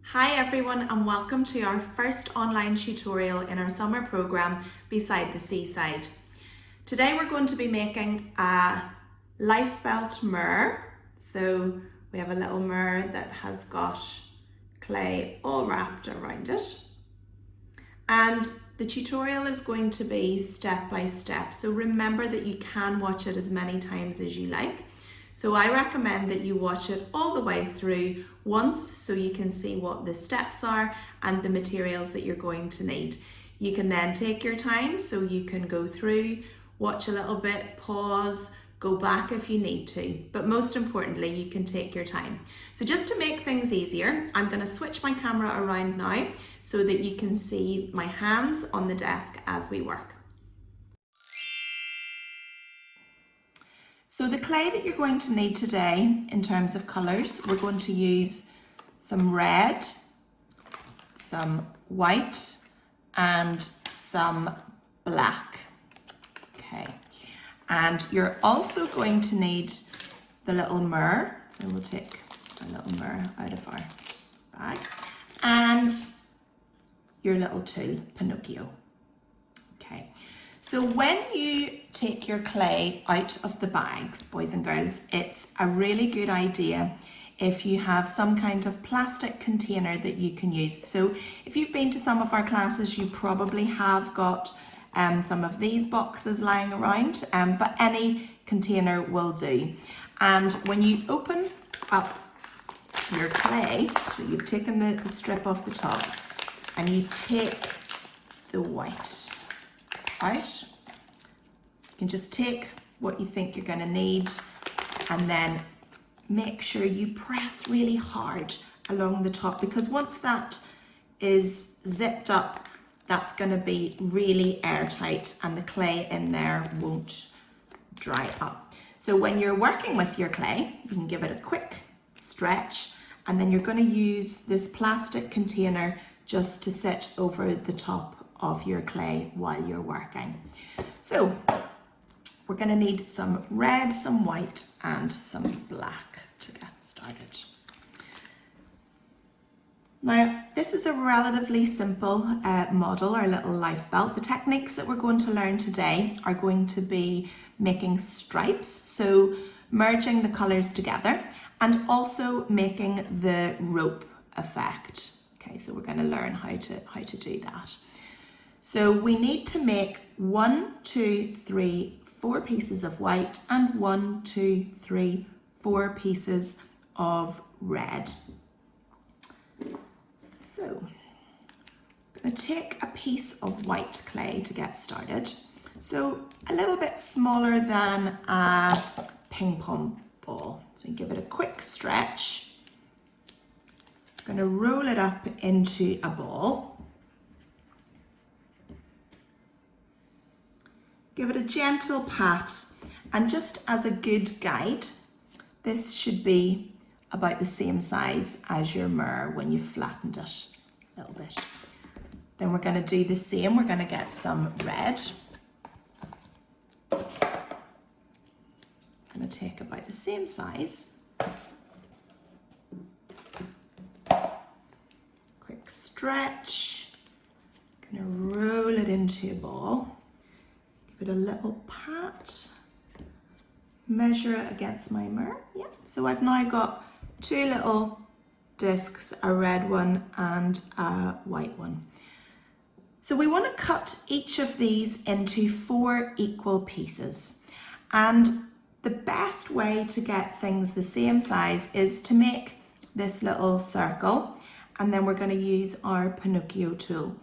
Hi everyone and welcome to our first online tutorial in our summer program Beside the Seaside. Today we're going to be making a lifebelt mirror. So we have a little mirror that has got clay all wrapped around it. And the tutorial is going to be step by step. So remember that you can watch it as many times as you like. So I recommend that you watch it all the way through once so you can see what the steps are and the materials that you're going to need. You can then take your time, so you can go through, watch a little bit, pause, go back if you need to. But most importantly, you can take your time. So just to make things easier, I'm going to switch my camera around now so that you can see my hands on the desk as we work. So the clay that you're going to need today in terms of colours, we're going to use some red, some white and some black. Okay, and you're also going to need the little mirror. So we'll take a little mirror out of our bag and your little tool, Pinocchio. Okay. So when you take your clay out of the bags, boys and girls, it's a really good idea if you have some kind of plastic container that you can use. So if you've been to some of our classes, you probably have got some of these boxes lying around, but any container will do. And when you open up your clay, so you've taken the strip off the top and you take the white out. You can just take what you think you're going to need and then make sure you press really hard along the top, because once that is zipped up, that's going to be really airtight and the clay in there won't dry up. So when you're working with your clay, you can give it a quick stretch and then you're going to use this plastic container just to sit over the top of your clay while you're working. So we're going to need some red, some white and some black to get started. Now this is a relatively simple model, our little life belt. The techniques that we're going to learn today are going to be making stripes, so merging the colours together and also making the rope effect. Okay, so we're going to learn how to do that. So we need to make 1, 2, 3, 4 pieces of white and 1, 2, 3, 4 pieces of red. So I'm going to take a piece of white clay to get started. So a little bit smaller than a ping pong ball. So you give it a quick stretch. I'm going to roll it up into a ball. Give it a gentle pat, and just as a good guide, this should be about the same size as your mirror when you've flattened it a little bit. Then we're going to do the same. We're going to get some red. I'm going to take about the same size. Quick stretch. Going to roll it into a ball. Give it a little pat, measure it against my mirror. Yeah. So I've now got 2 little discs, a red one and a white one. So we want to cut each of these into 4 equal pieces. And the best way to get things the same size is to make this little circle, and then we're going to use our Pinocchio tool.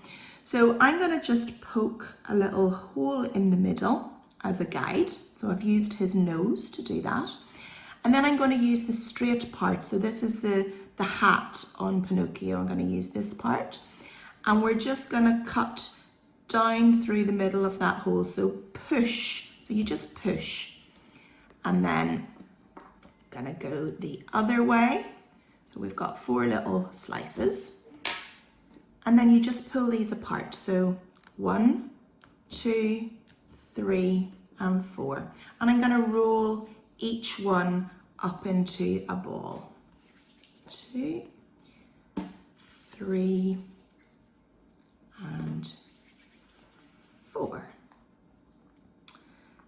So I'm going to just poke a little hole in the middle as a guide. So I've used his nose to do that. And then I'm going to use the straight part. So this is the hat on Pinocchio. I'm going to use this part. And we're just going to cut down through the middle of that hole. So push. So you just push. And then I'm going to go the other way. So we've got 4 little slices. And then you just pull these apart. So 1, 2, 3, and 4. And I'm going to roll each one up into a ball. 2, 3 and 4.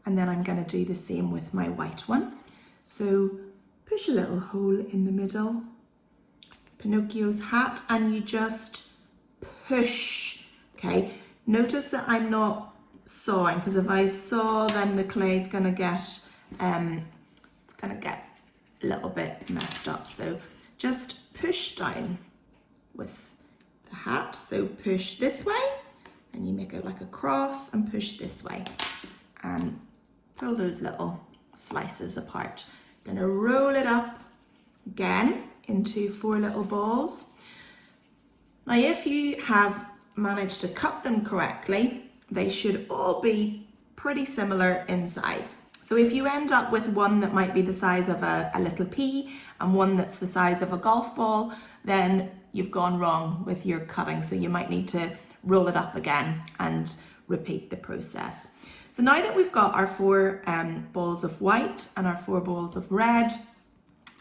And then I'm going to do the same with my white one. So push a little hole in the middle, Pinocchio's hat, and you just push, okay? Notice that I'm not sawing, because if I saw, then the clay's going to get, it's going to get a little bit messed up. So just push down with the hat. So push this way, and you make it like a cross, and push this way, and pull those little slices apart. Gonna roll it up again into 4 little balls. Now, if you have managed to cut them correctly, they should all be pretty similar in size. So if you end up with one that might be the size of a little pea and one that's the size of a golf ball, then you've gone wrong with your cutting. So you might need to roll it up again and repeat the process. So now that we've got our 4 balls of white and our 4 balls of red,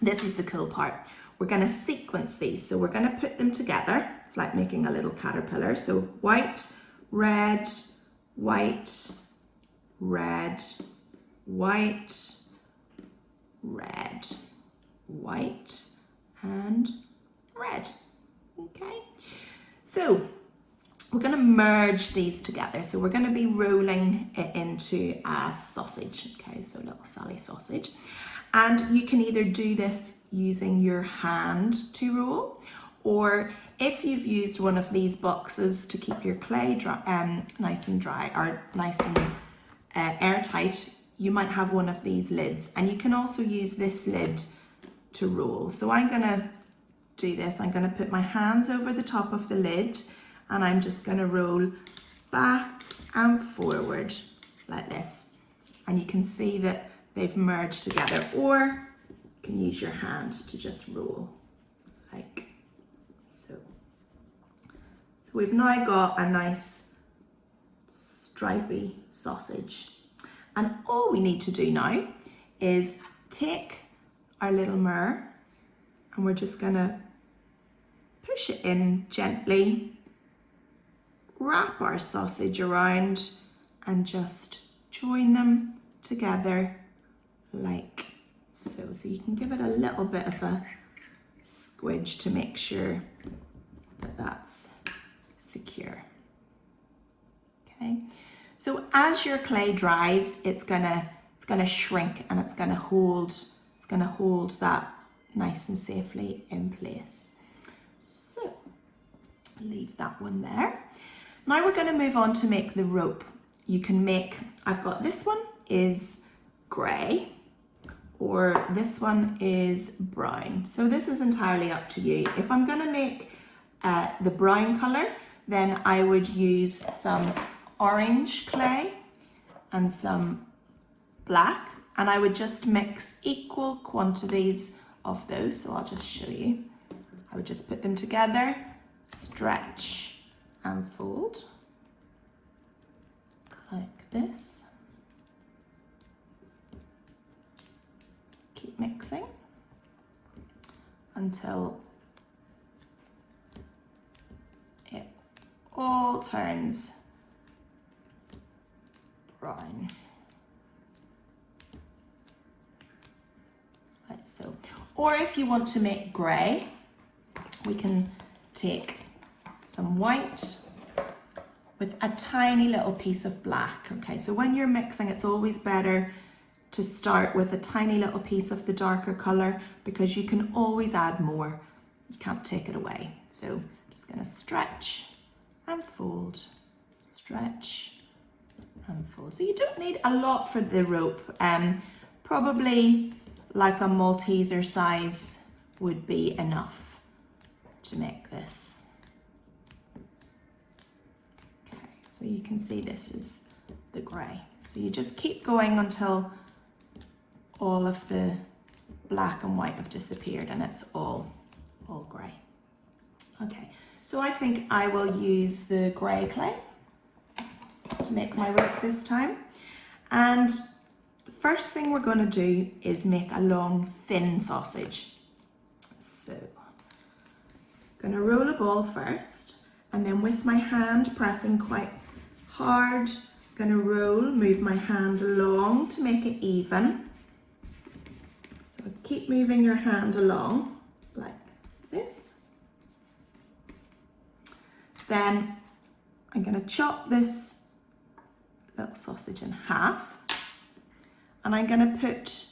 this is the cool part. We're going to sequence these. So we're going to put them together. It's like making a little caterpillar. So white, red, white, red, white, red, white, and red. Okay. So we're going to merge these together. So we're going to be rolling it into a sausage. Okay, so little Sally sausage. And you can either do this using your hand to roll, or if you've used one of these boxes to keep your clay dry, nice and dry, or nice and airtight, you might have one of these lids. And you can also use this lid to roll. So I'm going to do this. I'm going to put my hands over the top of the lid, and I'm just going to roll back and forward like this. And you can see that they've merged together, or you can use your hand to just roll like so. So we've now got a nice stripy sausage. And all we need to do now is take our little mirror, and we're just going to push it in gently, wrap our sausage around, and just join them together like so. So you can give it a little bit of a squidge to make sure that that's secure. Okay. So as your clay dries, it's gonna shrink, and it's gonna hold that nice and safely in place. So leave that one there. Now we're going to move on to make the rope. You can make, I've got this one is grey, or this one is brown. So this is entirely up to you. If I'm going to make the brown colour, then I would use some orange clay and some black, and I would just mix equal quantities of those. So I'll just show you. I would just put them together, stretch and fold like this. Keep mixing until it all turns brown, like so. Or if you want to make grey, we can take some white with a tiny little piece of black. Okay, so when you're mixing, it's always better to start with a tiny little piece of the darker colour, because you can always add more. You can't take it away. So I'm just going to stretch and fold, stretch and fold. So you don't need a lot for the rope. Probably like a Malteser size would be enough to make this. Okay, so you can see this is the grey. So you just keep going until all of the black and white have disappeared and it's all grey. Okay, so I think I will use the grey clay to make my rope this time. And first thing we're going to do is make a long thin sausage. So Gonna roll a ball first, and then with my hand pressing quite hard, gonna roll, move my hand along to make it even. So keep moving your hand along like this. Then I'm gonna chop this little sausage in half, and I'm gonna put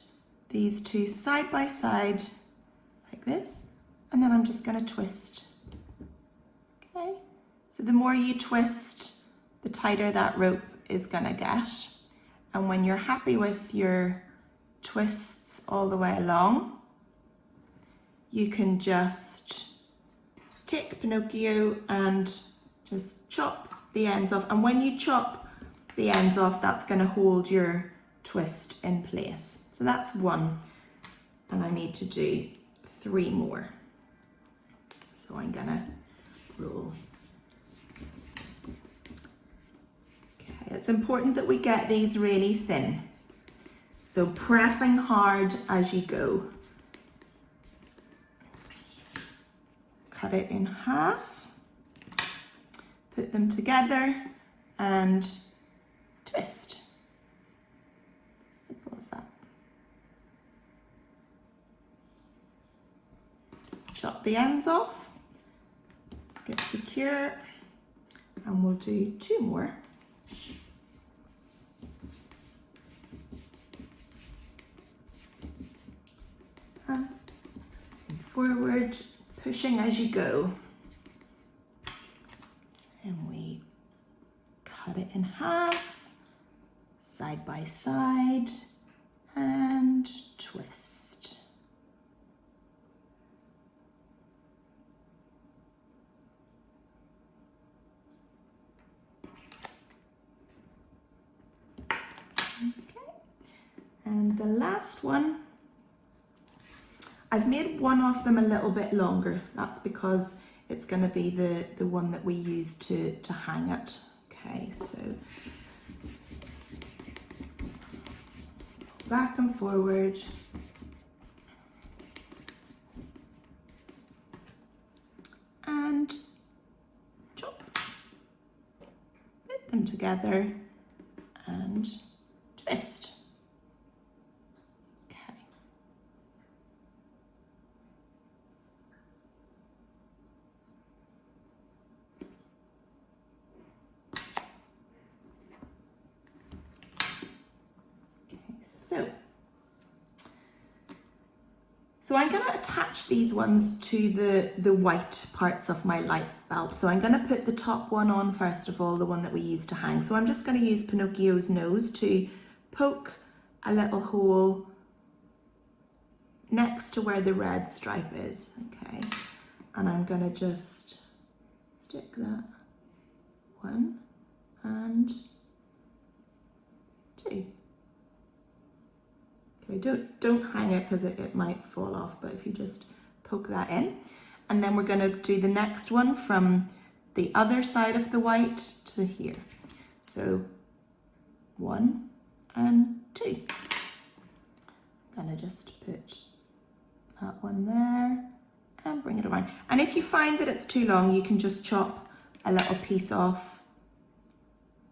these two side by side like this, and then I'm just gonna twist. Okay, so the more you twist, the tighter that rope is gonna get. And when you're happy with your twists all the way along, you can just take Pinocchio and just chop the ends off. And when you chop the ends off, that's gonna hold your twist in place. So that's one, and I need to do 3 more. So I'm gonna roll. Okay, it's important that we get these really thin. So pressing hard as you go. Cut it in half, put them together and twist. Simple as that. Chop the ends off, get secure, and we'll do 2 more. And forward, pushing as you go. And we cut it in half, side by side, and twist. Okay, and the last one, I've made one of them a little bit longer. That's because it's going to be the one that we use to hang it. Okay, so back and forward. And chop. Put them together and twist. So I'm going to attach these ones to the white parts of my life belt. So I'm going to put the top one on first of all, the one that we use to hang. So I'm just going to use Pinocchio's nose to poke a little hole next to where the red stripe is. Okay, and I'm going to just stick that 1 and 2. Okay, don't hang it because it might fall off, but if you just poke that in. And then we're going to do the next one from the other side of the white to here. So 1 and 2. I'm going to just put that one there and bring it around. And if you find that it's too long, you can just chop a little piece off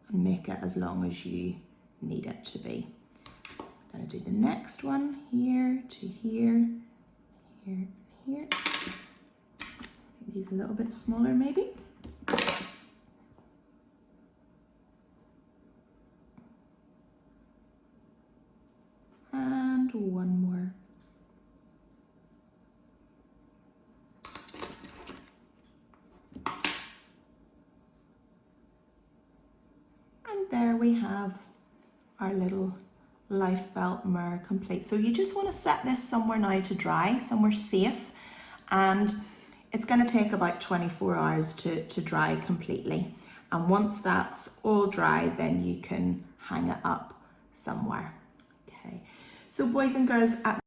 and make it as long as you need it to be. I'm going to do the next one here to here, here, here. Make these a little bit smaller maybe. And one more. And there we have our little life belt mirror complete. So you just want to set this somewhere now to dry, somewhere safe, and it's going to take about 24 hours to dry completely. And once that's all dry, then you can hang it up somewhere. Okay, so boys and girls, at